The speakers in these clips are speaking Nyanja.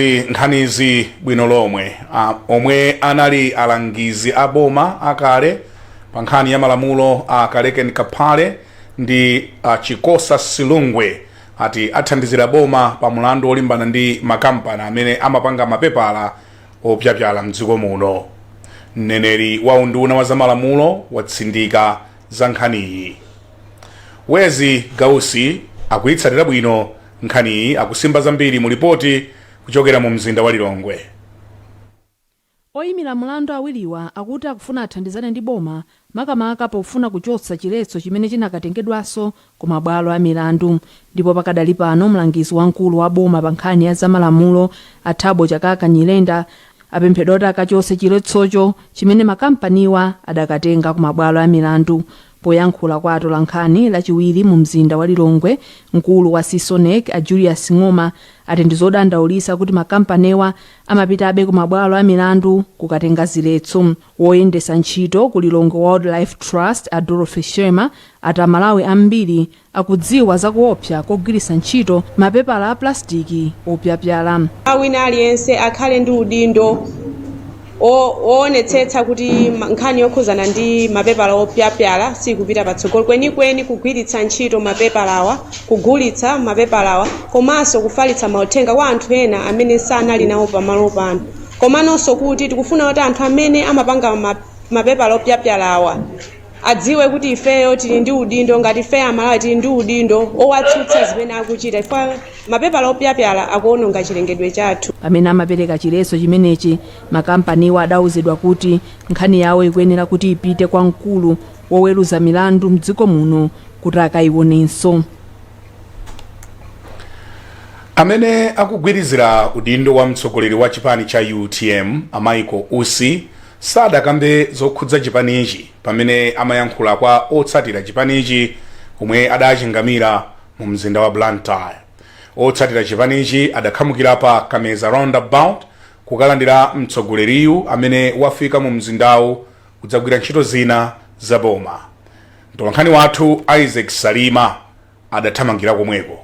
Nkhanizi bwino lomwe omwe anali alangizi aboma akale pa nkhani ya malamulo a Kaleken Kaphale ndi Chikosa Silungwe ati athandizira boma pa mulandu olimbana ndi makampani amene amapanga mapepala opyapyala mdziko muno. Mneneri wa unduna wa zamalamulo watsindika za nkhaniyi. Wezi Gausi akuyitsatira bwino nkhaniyi, akusimba zambiri mu ripoti kuchokera mu mzinda wa Lilongwe. Oyimira mulandu awiriwa akuti akufuna athandizane ndi boma makamaka pofuna kuchotsa chiletso chimene chinakatengedwaso ku mabwalo a milandu, ndipo pakadali pano mlangizi wamkulu wa boma pa nkhani ya zamalamulo Athabo Chakaka Nyilenda apemphedwa kuti akachotse chiletsocho chimene makampaniwa adakatenga ku mabwalo a milandu. Poyankhula kwa atola nkhani lachiwiri mu mzinda wa Lilongwe, mkulu wa Sisonec a Julius Ng'oma ati ndizodandaulitsa kuti makampaniwa amapitabe ku mabwalo a milandu kukatenga ziletso. Woyendesa ntchito ku Lilongwe Wildlife Trust a Dorothy Shema ati Amalawi ambiri akudziwa zakuopsa kogwiritsa ntchito mapepala a plastiki opyapyala. Wina aliyense akhale ndi udindo oonetsetsa kuti nkhani yokhuzana ndi mapepala opyapyala sikupita patsogolo kwenikweni, kugwiritsa ntchito mapepalawa, kugulitsa mapepalawa, komanso kufalitsa mauthenga kwa anthu ena amene sanali nawo pamalo pano. Komanso kuti tikufuna kuti anthu amene amapanga mapepala opyapyalawa adziwe kuti ifeyo tili ndi udindo, ngati ife Amalawi tili ndi udindo owatsutsa zimene akuchita, ifa mapepala opyapyala akuononga chilengedwe chathu. Pamene amapereka chiletso chimenechi, makampaniwa adawuzidwa kuti nkhani yawo ikuyenera kuti ipite kwa mkulu woweruza milandu mdziko muno kuti akayionenso. Amene akugwirizira udindo wa mtsogoleri wa chipani cha UTM Michael Usi sadakambe zokhudza chipanichi pamene amayankhula kwa otsatira chipanichi omwe adachingamira mu mzinda wa Blantyre. Otsatira chipanichi adakhamukira pa Kameza roundabout kukalandira mtsogoleriyu amene wafika mu mzindawu kudzagwira ntchito zina za boma. Mtolankhani wathu Isaac Salima adathamangira komweko.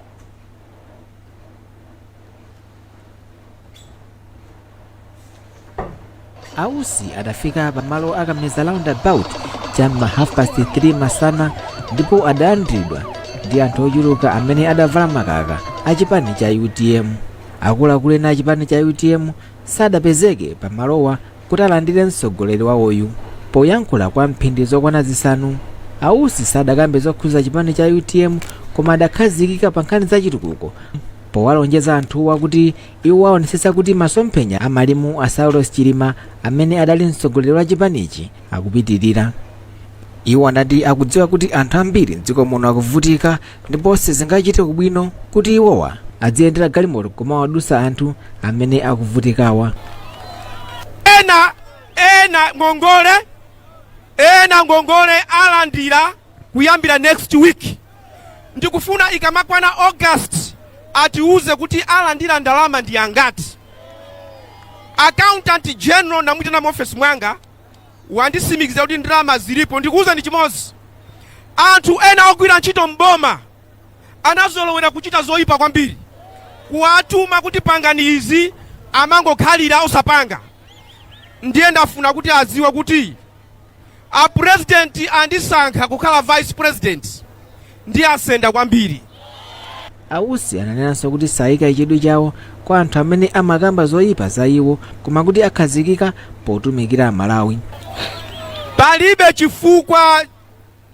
Ausi adafika pa malo a Kameza roundabout cham'ma 3:30 masana, ndipo adalandidwa ndi anthu ochuluka amene adavala makaka a chipani cha UTM. Akuluakulu ena a chipani cha UTM sadapezeke pa malowa kuti alandire mtsogoleri wawoyu. Poyankhula kwa mphindi zokwana zisanu, Ausi sadakambe zokhudza chipani cha UTM koma adakhazikika pa nkhani za chitukuko, powalonjeza anthuwa kuti iwo aonetsetsa kuti masomphenya a Malemu a Saulos Chilima amene adali mtsogoleri wa chipanichi akupitirira. Iwo anati akudziwa kuti anthu ambiri mdziko muno akuvutika, ndipo sizingachite kubwino kuti iwowa adziyendera galimoto koma wadusa anthu amene akuvutikawa. ena ngongole alandira kuyambira next week. Ndikufuna ikamakwana August atiuze kuti alandira ndalama ndi angati. Accountant General namwitana mu office mwanga wandisimikiza kuti ndalama zilipo. Ndikuuza ndi chimozi, anthu ena ogwira ntchito mboma anazolowera kuchita zoyipa kwambiri, kuwatuma kuti pangani izi amangokhalira osapanga. Ndiye ndafuna kuti aziwe kuti a president andisankha kukhala vice president ndi asenda kwambiri. Ausi ananenanso kuti sayika chidwi chawo kwa anthu amene amakamba zoyipa za iwo koma kuti akhazikika potumikira Malawi. Palibe chifukwa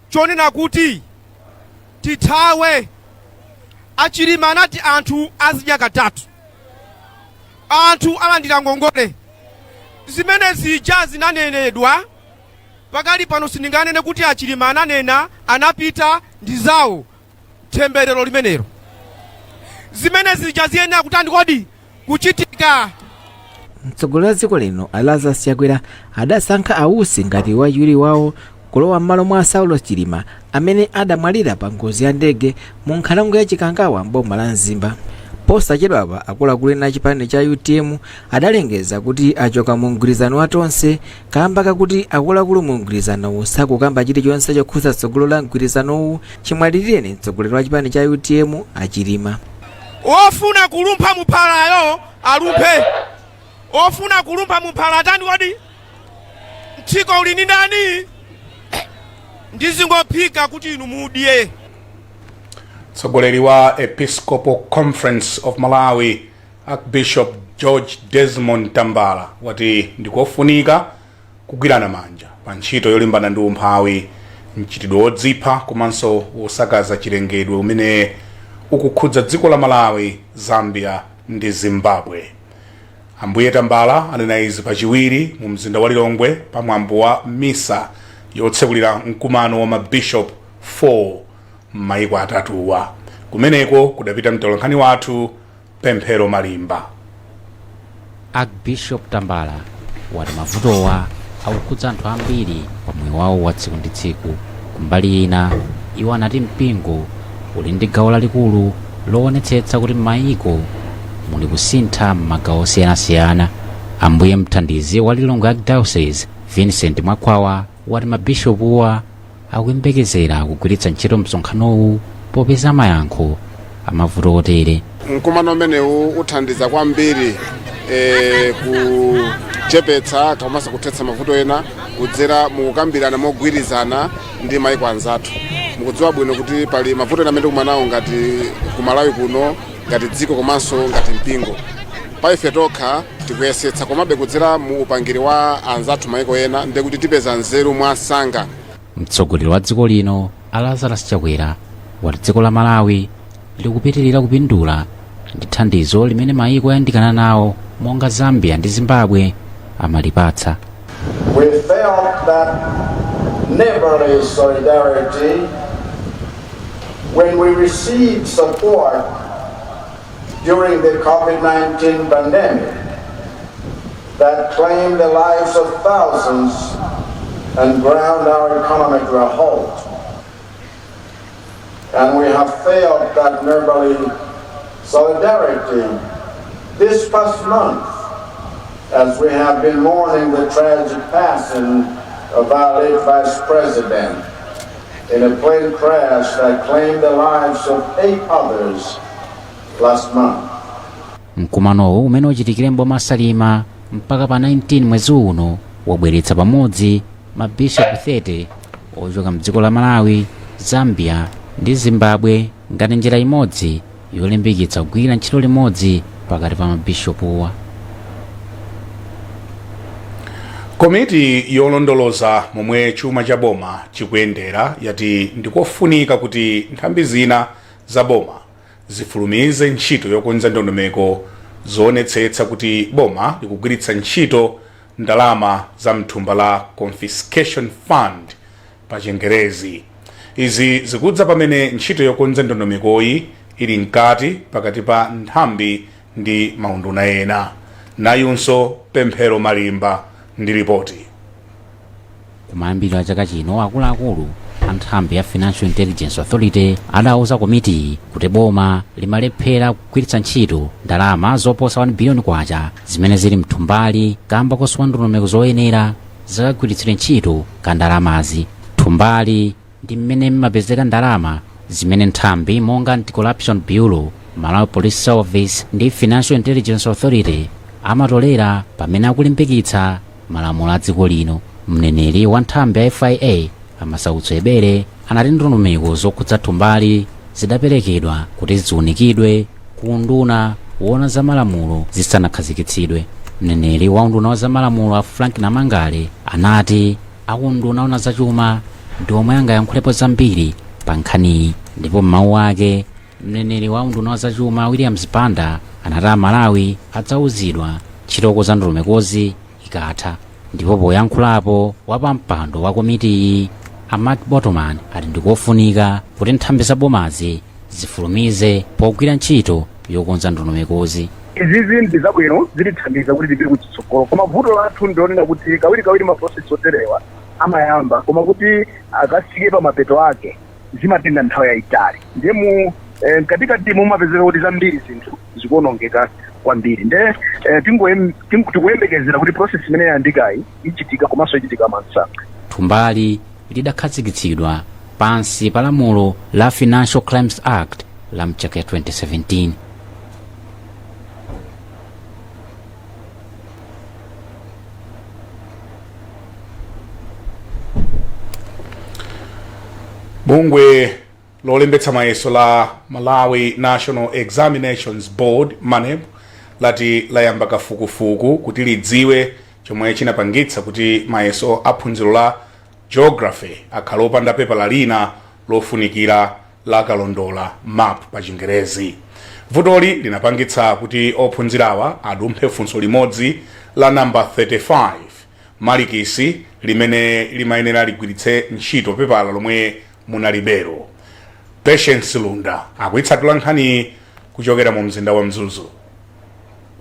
chonena kuti tithawe. Achilima anati anthu azidya katatu, anthu alandira ngongole. Zimene zija zinanenedwa pakali pano, sindinganene kuti Achilima ananena anapita ndi zawo temberero limenero. Zimene zija ziyenera kuti kodi kuchitika. Mtsogoleri wa dziko lino Lazarus Chakwera adasankha Ausi ngati wachiwiri wawo kulowa m'malo mwa Saulos Chilima amene adamwalira pa ngozi ya ndege mu nkhalango ya Chikangawa mboma la Mzimba. Posachedwapa akuluakulu ena a chipani cha UTM adalengeza kuti achoka mu mgwirizano wa tonse kamba kakuti akuluakulu mu mgwirizanowu sakukamba chilichonse chokhudza tsogolo la mgwirizanowu chimwalireni mtsogoleri wa chipani cha UTM Achilima. ofuna kulumpha muphalayo alumphe, ofuna kulumpha muphala tani wadi mtchiko uli ni ndani ndizingophika kuti inu mudye. Mtsogoleri wa Episcopal Conference of Malawi Archbishop George Desmond Tambala wati ndikofunika kugwirana manja pa ntchito yolimbana ndi umphawi, mchitidwe wodzipha komanso wosakaza chilengedwe umene ukukhudza dziko la Malawi, Zambia ndi Zimbabwe. Ambuye Tambala anena izi pachiwiri mu mzinda wa Lilongwe pamwambo wa misa yotsekulira mkumano wa mabishop 4 m'mayiko atatuwa. Kumeneko kudapita mtolankhani wathu Pemphero Malimba. Archbishop Tambala wati mavutowa akukhudza anthu ambiri pa moyo wawo wa tsiku ndi tsiku. Kumbali ina iwo anati mpingo uli ndi gawo lalikulu loonetsetsa kuti m'mayiko muli kusintha m'magawo osiyanasiyana. Ambuye mthandizi wa Lilongwe Archdiocese Vincent Mwakwawa wati mabishopuwa akuyembekezera kugwiritsa ntchito msonkhanowu popeza mayankho amavuto otere. Mkumano umenewu uthandiza kwambiri kuchepetsa komanso kuthetsa mavuto ena kudzera mukukambirana mogwirizana ndi mayiko anzathu. Mukudziwa bwino kuti pali mavuto ena amene tikumanawo ngati ku Malawi kuno, ngati dziko komanso ngati mpingo. Pa ife tokha tikuyesetsa komabe kudzera mu upangiri wa anzathu mayiko ena ndi kuti tipeza nzeru mwasanga. Mtsogoleri wa dziko lino Lazarus Chakwera wati dziko la Malawi likupitirira kupindula ndi thandizo limene mayiko oyandikana nawo monga Zambia ndi Zimbabwe amalipatsa. We felt that neighborly solidarity when we received support during the COVID-19 pandemic that claimed the lives of thousands and ground our economy to a halt. And we have felt that neighborly solidarity this past month as we have been mourning the tragic passing of our late Vice President in a plane crash that claimed the lives of 8 others last month. Mkumanowu umene uchitikire mboma Salima mpaka pa 19 mwezi uno wabweretsa pamodzi mabishop 30 ochoka mdziko la Malawi, Zambia ndi Zimbabwe ngati njira imodzi yolimbikitsa kugwira ntchito limodzi pakati pa mabishopuwa. Komiti yolondoloza momwe chuma cha boma chikuyendera yati ndikofunika kuti nthambi zina za boma zifulumize ntchito yokonza ndondomeko zoonetsetsa kuti boma likugwiritsa ntchito ndalama za mthumba la confiscation fund pa Chingerezi. Izi zikudza pamene ntchito yokonza ndondomekoyi ili mkati pakati pa nthambi ndi maunduna ena. Nayunso Pemphero Malimba ndi ripoti. Kumayambiriro a chaka chino akuluakulu a nthambi ya Financial Intelligence Authority adauza komiti kuti boma limalephera kugwiritsa ntchito ndalama zoposa 1 billion kwacha zimene zili mthumbali kamba kosowa ndondomeko zoyenera zakagwiritsire ntchito ka ndalamazi. Thumbali ndi mmene mmapezeka ndalama zimene nthambi monga Anti-Corruption Bureau, Malawi Police Service ndi Financial Intelligence Authority amatolera pamene akulimbikitsa malamulo a dziko lino. Mneneri wa nthambi ya FIA Amasautso Ebere anati ndondomeko zokhudza thumbali zidaperekedwa kuti ziunikidwe ku unduna woona za malamulo zisanakhazikitsidwe. Mneneri wa unduna wa za malamulo a Frank Namangale anati akunduna woona za chuma ndi omwe angayankhulepo zambiri pa nkhaniyi, ndipo m'mawu ake mneneri wa unduna wa za chuma Williams Banda anati Malawi adzauzidwa ntchito za ndondomekozi ikatha. Ndipo poyankhulapo wapampando wa komitiyi Mark Bottoman ati ndikofunika kuti nthambi za bomazi zifulumize pogwira ntchito yokonza ndondomekozi. Izizi ndi zabwino zitithandiza kuti tipite kutsogolo, koma vuto lathu ndionena kuti kawirikawiri maprocess oterewa amayamba koma kuti akafike pa mapeto ake zimatenga nthawi yayitali. Ndiye mu katikati mumapezeka kuti zambiri zinthu zikuonongeka kwambiri. Nde tikuyembekezera kuti process imene yayandikayi ichitika komanso ichitika mwansanga. Thumbali lidakhazikitsidwa pansi pa lamulo la Financial Crimes Act la mchaka 2017. bungwe lolembetsa mayeso la Malawi National Examinations Board MANEB lati layamba kafukufuku kuti lidziwe chomwe chinapangitsa kuti mayeso aphunziro la geography akhale opanda pepala lina lofunikira la kalondola map pa Chingerezi. Vutoli linapangitsa kuti ophunzirawa adumphe funso limodzi la namba 35 malikisi limene limayenera ligwiritse ntchito pepala lomwe munalibero. Patience Lunda akuitsatula nkhani kuchokera mu mzinda wa Mzuzu.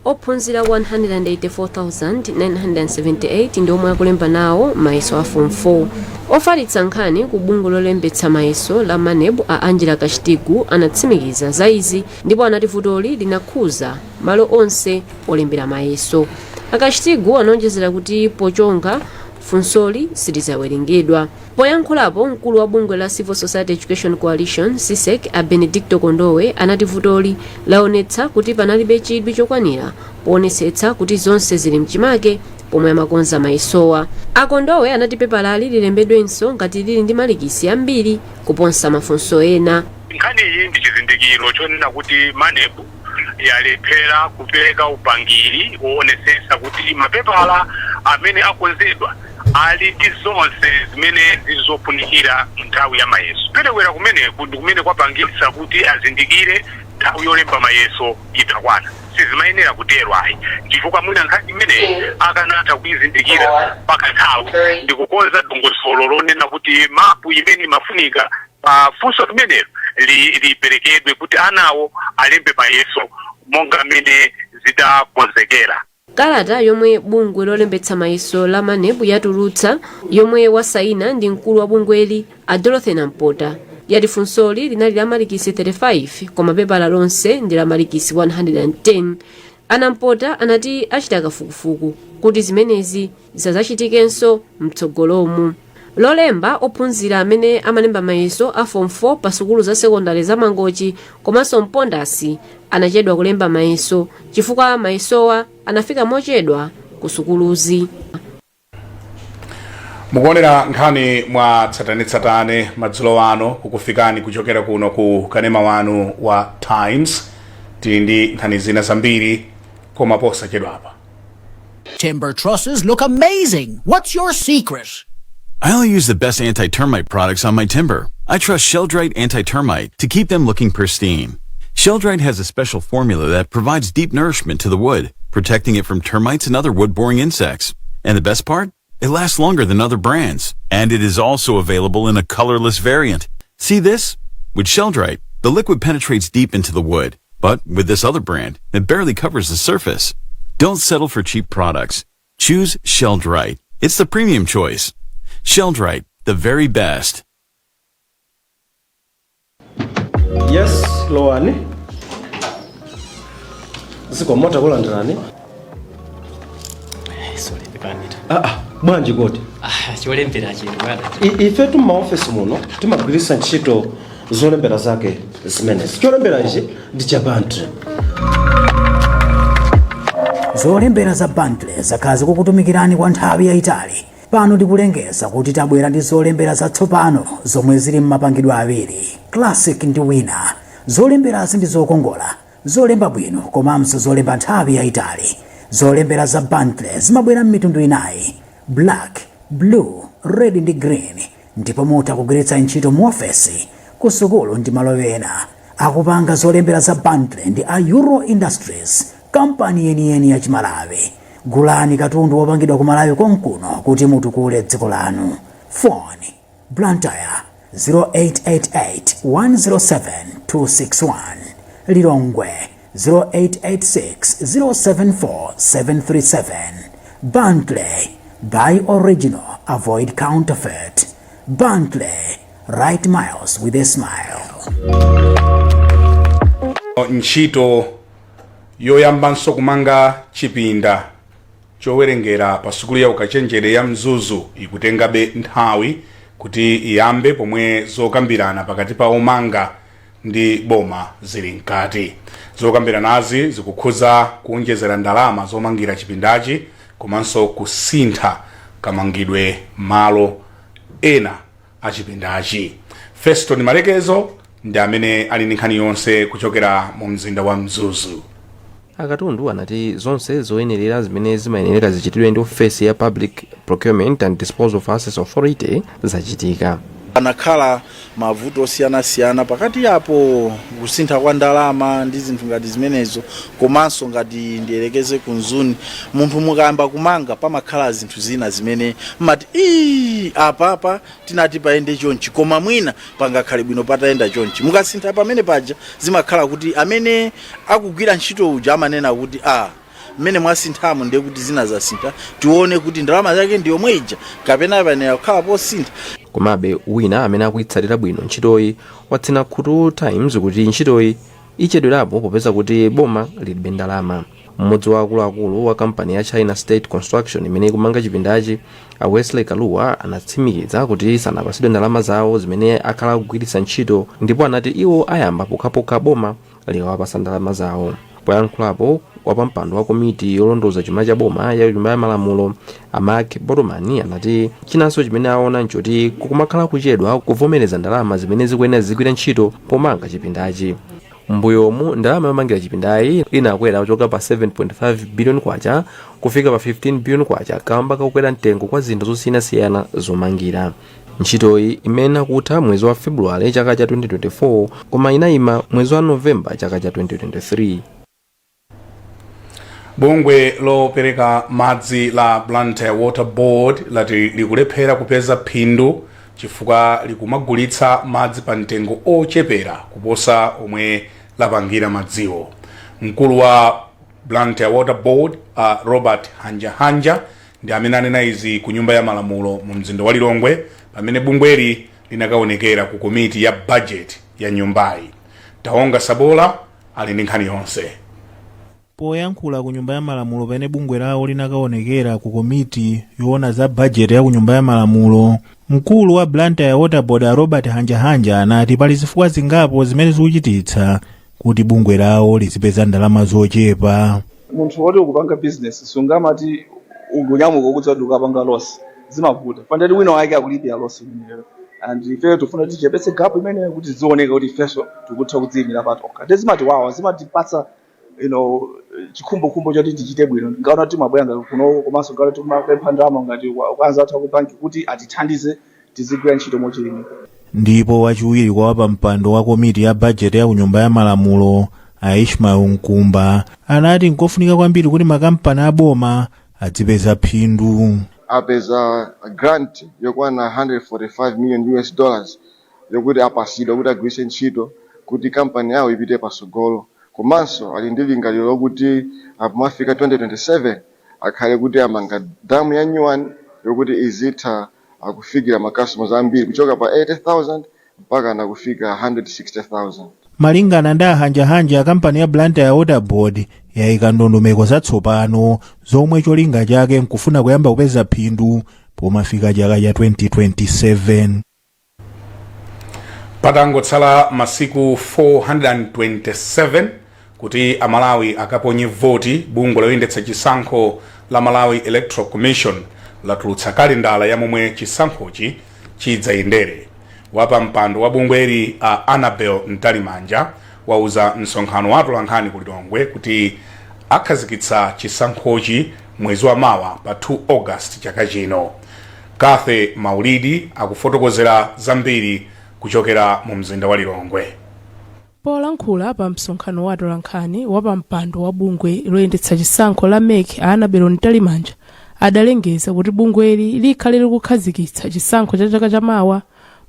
Ophunzira 184,978 ndi omwe akulemba nawo mayeso a form 4. Ofalitsa nkhani ku bungwe lolembetsa mayeso la MANEB a Angela Kachitigu anatsimikiza za izi ndipo anati vutoli linakhuza malo onse olembera mayeso. Akachitigu anonjezera kuti pochonga funsoli silizawerengedwa. Poyankhulapo mkulu wa bungwe la Civil Society Education Coalition CSEC a Benedicto Kondowe anati vutoli laonetsa kuti panalibe chidwi chokwanira poonetsetsa kuti zonse zili mchimake pomwe amakonza mayesowa. Akondowe anati pepalali lilembedwenso ngati lili ndi malikisi ambiri kuposa mafunso ena. Nkhani iyi ndi chizindikiro chonena kuti MANEB yalephera kupereka upangiri woonetsetsa kuti mapepala amene akonzedwa ali ndi zonse zimene zizofunikira nthawi ya mayeso. Petekwera kumene kwapangitsa kuti azindikire nthawi yolemba mayeso itakwana. Sizimayenera kutero ayi. Chifukwa mwina nkhani imene akanatha kuyizindikira pakanthawi ndi kukonza dongosolo lonena kuti mapu imene imafunika pa funso limenelo liperekedwe kuti anawo alembe mayeso monga mmene zidakonzekera. Kalata yomwe bungwe lolembetsa mayeso la MANEB yatulutsa yomwe wasaina ndi mkulu wa bungweli a Dorothy Nampota yati funsoli linali la malikisi 35 koma pepala lonse ndi la malikisi 110. Anampota anati achita kafukufuku kuti zimenezi zisadzachitikenso mtsogolomu. Lolemba ophunzira amene amalemba mayeso a form 4 pa sukulu za sekondari za Mangochi komanso Mpondasi anachedwa kulemba mayeso chifukwa mayesowa anafika mochedwa ku sukuluzi. Mukuonera nkhani mwa tsatanetsatane madzulo ano kukufikani kuchokera kuno ku kanema wanu wa Times. Tili ndi nkhani zina zambiri koma posachedwapa. Timber trusses look amazing. What's your secret? I only use the best anti-termite products on my timber. I trust Sheldrite Anti-Termite to keep them looking pristine. Sheldrite has a special formula that provides deep nourishment to the wood, protecting it from termites and other wood-boring insects. And the best part? It lasts longer than other brands. And it is also available in a colorless variant. See this? With Sheldrite, the liquid penetrates deep into the wood. But with this other brand, it barely covers the surface. Don't settle for cheap products. Choose Sheldrite. It's the premium choice. Sheldrite, the very best. Yes, Loani. Ziko mota kulandirani. Sorry, Panita. Bwanji goti. Cholembera chino bwana. Ife tu ma office muno timagwirisa ntchito zolembera zake zimene. Cholembera ichi ndi cha Bantle. Zolembera za Bantle zakazi kukutumikirani kwa nthawi yayitali. Pano ndikulengeza kuti tabwera ndi zolembera zatsopano zomwe zili m'mapangidwe awiri, classic ndi winner. Zolemberazi ndi zokongola, zolemba bwino komanso zolemba nthawi yayitali. Zolembera za Bantle zimabwera m'mitundu inayi, black, blue, red ndi green, ndipo mutha kugwiritsa ntchito mu ofesi, ku sukulu ndi malo ena. Akupanga zolembera za Bantle ndi a Euro Industries, kampani yeniyeni ya Chimalawi. Gulani katundu wopangidwa ku Malawi konkuno kuti mutukule dziko lanu. Phone Blantyre 0888-107-261, Lilongwe 0886-074-737. Bantle, buy original, avoid counterfeit. Bantle, right miles with a smile. Ntchito yoyambanso kumanga chipinda chowerengera pa sukulu ya ukachenjere ya Mzuzu ikutengabe nthawi kuti iyambe pomwe zokambirana pakati pa omanga ndi boma zili mkati. Zokambiranazi zikukhuza kuonjezera ndalama zomangira chipindachi komanso kusintha kamangidwe malo ena a chipindachi. Feston Malekezo ndi amene ali ndi nkhani yonse kuchokera mu mzinda wa Mzuzu. Akatundu anati zonse zoyenerera zimene zimayenera zichitidwe ndi ofesi ya Public Procurement and Disposal of Assets Authority zachitika. Anakhala mavuto osiyanasiyana pakati yapo kusintha kwa ndalama ndi zinthu ngati zimenezo, komanso ngati ndiyelekeze kunzuni munthu mukayamba kumanga pamakhala zinthu zina zimene mati apa tinati paende chonchi koma mwina pangakhale bwino patayenda chonchi. Mukasintha pamene paja zimakhala kuti amene akugwira ntchito uja amanena kuti mmene mwasinthamo ndiye kuti zina zasintha, tione kuti ndalama zake ndi yomwe ija kapena panera kukhala posintha. Komabe wina amene akuyitsatira bwino ntchitoyi watsina Khutu Times kuti ntchitoyi ichedwerapo popeza kuti boma lilibe ndalama. Mmodzi wa akuluakulu wa kampani ya China State Construction imene ikumanga chipindachi, Wesley Kaluwa, anatsimikiza kuti sanapasidwe ndalama zawo zimene akhala kugwiritsa ntchito, ndipo anati iwo ayamba pokhapokha boma likawapasa ndalama zawo. Poyankhulapo wapampando wa komiti yolondoza chuma cha boma ya nyumba ya malamulo, Mark Botomani, anati chinanso chimene aona nchoti kukumakhala kuchedwa kuvomereza ndalama zimene zikuyenera zigwira ntchito pomanga chipindachi. Mbuyomu ndalama yomangira chipindayi inakwera kuchoka pa 7.5 billion kwacha kufika pa 15 billion kwacha kamba kakukwera mtengo kwa zinthu zosiyanasiyana zomangira. Ntchitoyi imene kutha mwezi wa Februwale chaka cha 2024 koma inayima mwezi wa Novemba chaka cha 2023. Bungwe lopereka madzi la Blantyre Water Board lati likulephera kupeza phindu chifukwa likumagulitsa madzi pa mtengo ochepera kuposa omwe lapangira madziwo. Mkulu wa Blantyre Water Board Robert Hanja ndi amene anena izi ku nyumba ya malamulo mu mzinda wa Lilongwe pamene bungweli linakaonekera ku komiti ya budget ya nyumbayi. Taonga Sabola ali ndi nkhani yonse. Poyankhula ku nyumba ya malamulo pamene bungwe lawo linakaonekera ku komiti yoona za budget ya ku nyumba ya malamulo, mkulu wa Blantyre Water Board Robert Hanja anati pali zifukwa zingapo zimene zikuchititsa kuti bungwe lawo lizipeza ndalama zochepa. Munthu woti ukupanga business sungamati ungunyamuka kuti ukapanga loss zimavuta pandati wina wake akulipira loss imeneyo, and ife tofuna tichepetse gap imene kuti zioneka kuti ifeso tikutha kudziyimira patoka. Tezimati wawa zimatipatsa chikhumbo choti tichite bwino, ngaona kuti mabwanga kuno komanso ngaona kuti mapempha ndalama ngati kwanza atha kubanki kuti atithandize tizigwira ntchito mochilima. Ndipo wachiwiri kwa wapampando wa komiti ya budget ya ku nyumba ya malamulo Ishmael Nkumba anati nkofunika kwambiri kuti makampani aboma adzipeza phindu. Apeza grant yokwana $145 million yokuti apasidwa kuti agwiritse ntchito kuti kampani yawo ipite pasogolo. Komanso ali ndi lingaliro lokuti apomafika 2027 akhale kuti amanga damu ya Nyuwani yokuti izitha akufikira makastomers ambiri kuchoka pa 80,000 mpaka na kufika 160,000. Malingana ndi Hanja kampani ya Blantyre Water Board yayika ndondomeko zatsopano zomwe cholinga chake nkufuna kuyamba kupeza phindu pomafika chaka cha 2027. Patangotsala masiku 427 kuti Amalawi akaponye voti, bungwe loyendetsa chisankho la Malawi Electoral Commission latulutsa kalendala ya momwe chisankhochi chidzayendere. Wapampando wa bungweli Annabel Ntalimanja wauza msonkhano wa atolankhani ku Lilongwe kuti akhazikitsa chisankhochi mwezi wa mawa pa 2 August chaka chino. Kathe Maulidi akufotokozera zambiri kuchokera mu mzinda wa Lilongwe. Polankhula pa msonkhano wa atolankhani wapampando wa bungwe loyendetsa chisankho la MEC Annabel Ntalimanja adalengeza kuti bungweli likhale likukhazikitsa chisankho cha chaka cha mawa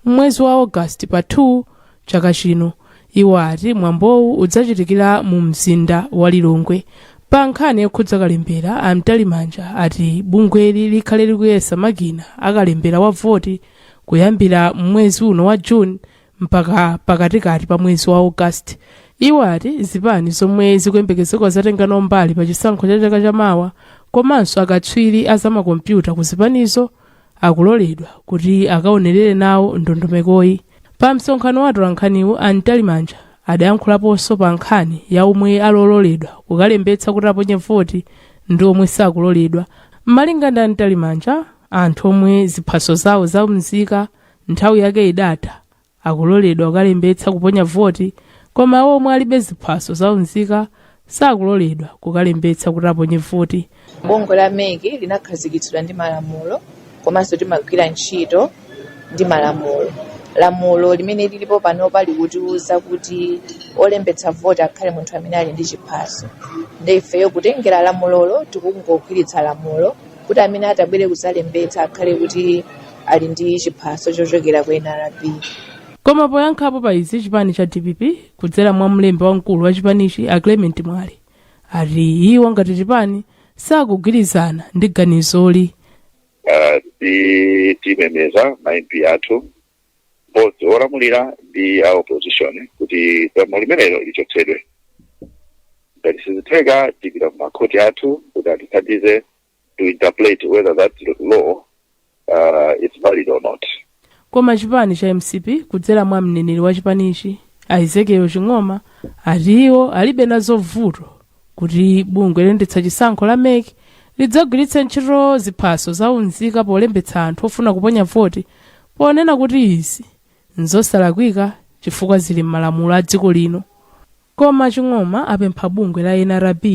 mwezi wa August pa 2 chaka chino. Iwo ati mwambowu udzachitikira mu mzinda wa Lilongwe. Pa nkhani yokhudza kalembera Ntalimanja ati bungweli likhale likuyesa makina akalembera wa voti kuyambira mwezi uno wa June mpaka pakatikati pa mwezi wa August. Iwo ati zipani zomwe zikuyembekezeka zatenga mbali pa chisankho cha chaka cha mawa komanso akatswiri azamakompyuta ku zipanizo akuloledwa kuti akaonerere nawo ndondomekoyi. Pa msonkhano wa atolankhaniwo Ntalimanja adayankhulaponso pa nkhani ya omwe aloledwa kukalembetsa kuti aponye voti ndi omwe sakuloledwa. Malingana Ntalimanja, anthu omwe ziphaso zawo zaumzika nthawi yake idatha akuloledwa kukalembetsa kuponya voti, koma omwe alibe ziphaso zaunzika sakuloledwa kukalembetsa kuti aponye voti. Bungwe la MEC linakhazikitsidwa ndi malamulo komanso timagwira ntchito ndi malamulo. Lamulo limene lilipo panopa likutiuza kuti olembetsa voti akhale munthu amene ali ndi chiphaso. Ndi ifeyo kutengera lamulolo tikungogwiritsa lamulo kuti amene atabwere kuzalembetsa akhale kuti ali ndi chiphaso chochokera ku NRB. Koma poyankhapo pa izi chipani cha DPP kudzera mwa mlembi wamkulu wa chipanichi a Clement Mwale ati iwo ngati chipani sakugwirizana ndi ganizoli. Timemeza maimpi athu both olamulira ndi a opposition kuti lamulo limenelo lichotsedwe. Ngati sizitheka tipita kumakhoti athu kuti atithandize to interpret whether that law is valid or not. Koma chipani cha MCP kudzera mwa mneneri wa chipanichi Aizekeyo Ching'oma ati iwo alibe nazo vuto kuti bungwe loyendetsa chisankho la MEC lidzagwiritse ntchito ziphaso zaunzika polembetsa anthu ofuna kuponya voti, ponena kuti izi nzosalakwika chifukwa zili m'malamulo a dziko lino. Koma Ching'oma apempha bungwe la NRB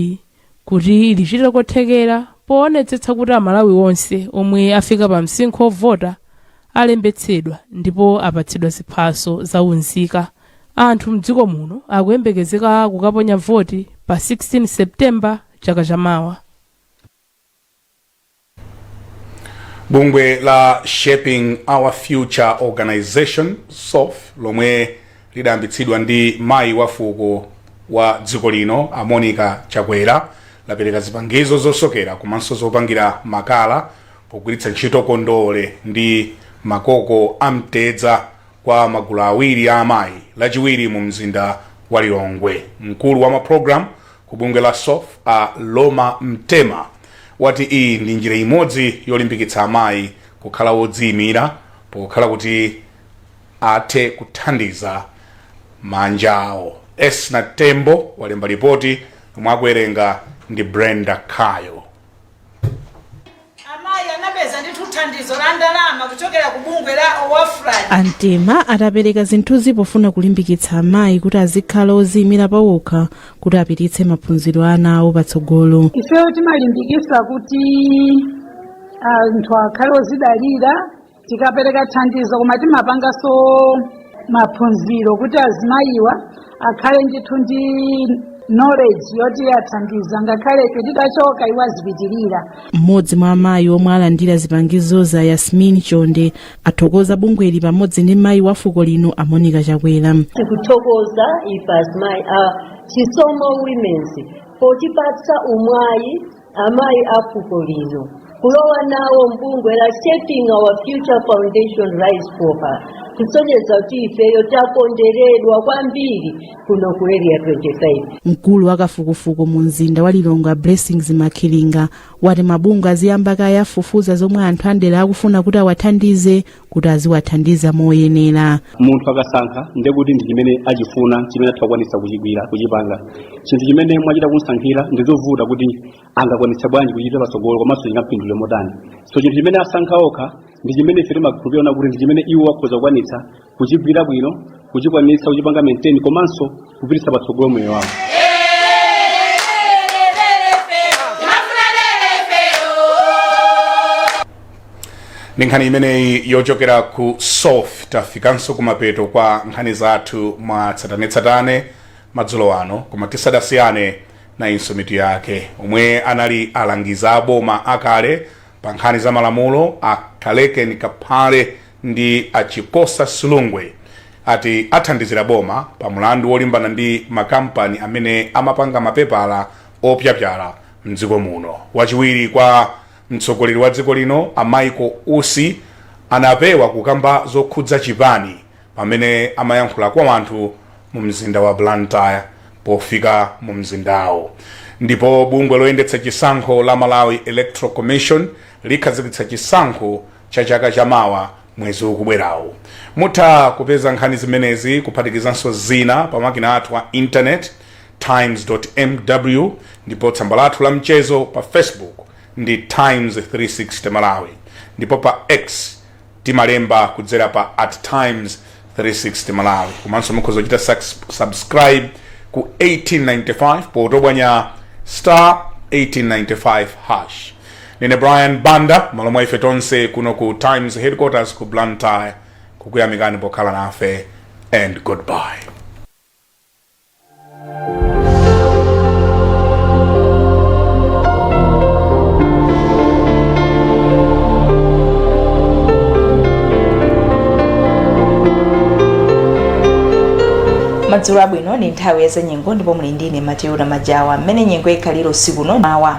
kuti lichite kothekera poonetsetsa kuti amalawi onse omwe afika pa msinkhu ovota alembetsedwa ndipo apatsidwa ziphaso zaunzika. Anthu mdziko muno akuyembekezeka kukaponya voti pa 16 Septemba chaka chamawa. Bungwe la Shaping Our Future Organization SOF lomwe lidayambitsidwa ndi mayi wa fuko wa dziko lino a Monica Chakwera lapereka zipangizo zosokera komanso zopangira makala pogwiritsa ntchito kondole ndi makoko amtedza kwa magulu awiri a amayi lachiwiri mu mzinda wa Lilongwe. Mkulu wa maprogram ku bungwe la SOF a Loma Mtema wati iyi ndi njira imodzi yolimbikitsa amayi kukhala wodziyimira pokhala kuti athe kuthandiza manja awo. Esna Tembo walemba ripoti omwe akuwerenga ndi Brenda Kayo. Amayi anapeza ndi thandizo la ndalama kuchokera ku bungwe la Owafrani. Antema atapereka zinthuzi pofuna kulimbikitsa amayi kuti azikhala odziyimira pawokha kuti apititse maphunziro ana awo patsogolo. Ifeyo timalimbikitsa kuti anthu akhale odzidalira tikapereka thandizo koma timapanganso maphunziro kuti azimayiwa akhale ndithu ndi knowledge yoti athandiza ngakhale titachoka iwo azipitirira. Mmodzi mwa amayi omwe alandira zipangizo za Yasmin Chonde athokoza bungweli pamodzi ndi mayi wa fuko lino a Monica Chakwera. Tikuthokoza ipazimayi Chisomo Women's potipatsa umwayi amayi a fuko lino kulowa nawo mbungwe la Shaping Our Future Foundation Rise for Her kusonyeza kuti ifeyo taponderedwa kwambiri kuno ku area 25. Mkulu wa kafukufuku mu mzinda wa Lilongwe Blessings Makilinga wati mabungwe aziyamba kayafufuza zomwe anthu andera akufuna kuti awathandize kuti aziwathandiza moyenera. Munthu akasankha ndekuti ndi chimene achifuna chimene atakwanitsa kuchigwira kuchipanga. Chinthu chimene mwachita kunsankhira ndizovuta kuti angakwanitsa bwanji kuchita patsogolo komanso chingaphindule motani. So chinthu chimene asankha okha ndi chimene ife timakhulupirira kuti ndi chimene iwo akhoza kukwanitsa kuchigwira bwino, kuchikwanitsa kuchipanga maintain komanso kupititsa patsogolo moyo wawo. Nkhani imeneyi yochokera ku SOF tafikanso kumapeto kwa nkhani zathu mwa tsatanetsatane madzulo ano koma tisadasiyane na insomitu yake omwe anali alangiza aboma akale pa nkhani za malamulo a Kaleken Kaphale ndi a Chikosa Silungwe ati athandizira boma pa mulandu wolimbana ndi makampani amene amapanga mapepala opyapyala mdziko muno. Wachiwiri kwa mtsogoleri wa dziko lino a Michael Usi anapewa kukamba zokhudza chipani pamene amayankhula kwa anthu mu mzinda wa Blantyre pofika mu mzindawo. Ndipo bungwe loyendetsa chisankho la Malawi Electoral Commission likhazikitsa chisankho cha chaka chamawa mwezi ukubwerawo. Mutha kupeza nkhani zimenezi kuphatikizanso zina pa makina athu a internet times.mw ndipo tsamba lathu la mchezo pa Facebook ndi Times 360 Malawi ndipo pa X timalemba kudzera pa @Times 360 Malawi. Komanso mukhoza kuchita subscribe ku 1895 potobwanya *1895 hash. Nine Brian Banda malomwa ife tonse kuno ku Times headquarters ku Blantyre kukuyamikani pokhala nafe and goodbye. Madzulo abwino ni nthawi ya zanyengo ndipo muli ndine Mateo Majawa mmene nyengo ikhalira usiku uno mawa.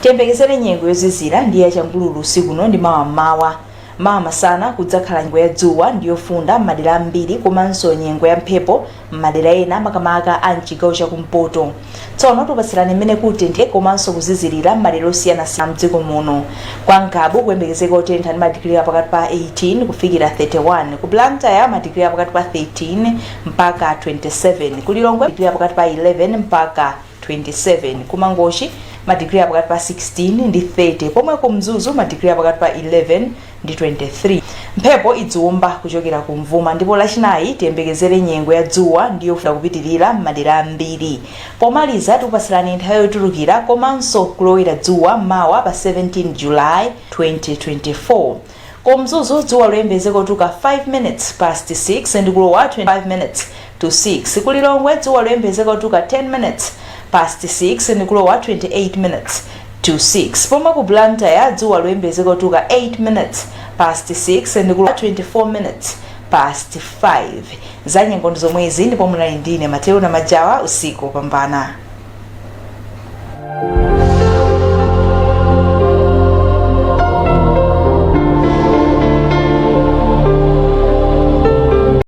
Tiyembekezere nyengo yozizira ndi yachangululu usiku uno ndi mawa masana kudzakhala nyengo ya dzuwa ndi yofunda m'madera ambiri komanso nyengo ya mphepo m'madera ena makamaka a mchigawo chakumpoto. Tsono tupasirani mmene kutenthe komanso kuzizirira m'madera osiyanasiyana mdziko muno. Kwa Ngabu kuyembekezeka kutentha ndi madigiri pakati pa 18 kufikira 31, ku Blantyre madigiri pakati pa 13 mpaka 27, ku Lilongwe madigiri pakati pa 11 mpaka 27, ku Mangochi madigiri pakati pa 16 ndi 30, pomwe ku Mzuzu madigiri pakati pa 11 ndi 23. Mphepo idziwomba kuchokera ku Mvuma ndipo lachinayi tiyembekezere nyengo ya dzuwa ndi yofunda kupitirira m'madera ambiri. Pomaliza tikupasirani nthawi yotulukira komanso kulowera dzuwa mawa pa 17 July 2024. Ku Mzuzu dzuwa loyembezeka kutuka 5 minutes past 6 ndi kulowa 25 minutes to 6. Ku Lilongwe dzuwa loyembezeka kutuka 10 minutes past 6 ndi kulowa 28 minutes to 6. Pomwe ku Blantyre dzuwa loyembezeka kutuka 8 minutes past 6 ndi kulowa 24 minutes past 5. Zanyengo ndi zomwezi ndipo munali ndine Mateo Majawa usiku opambana.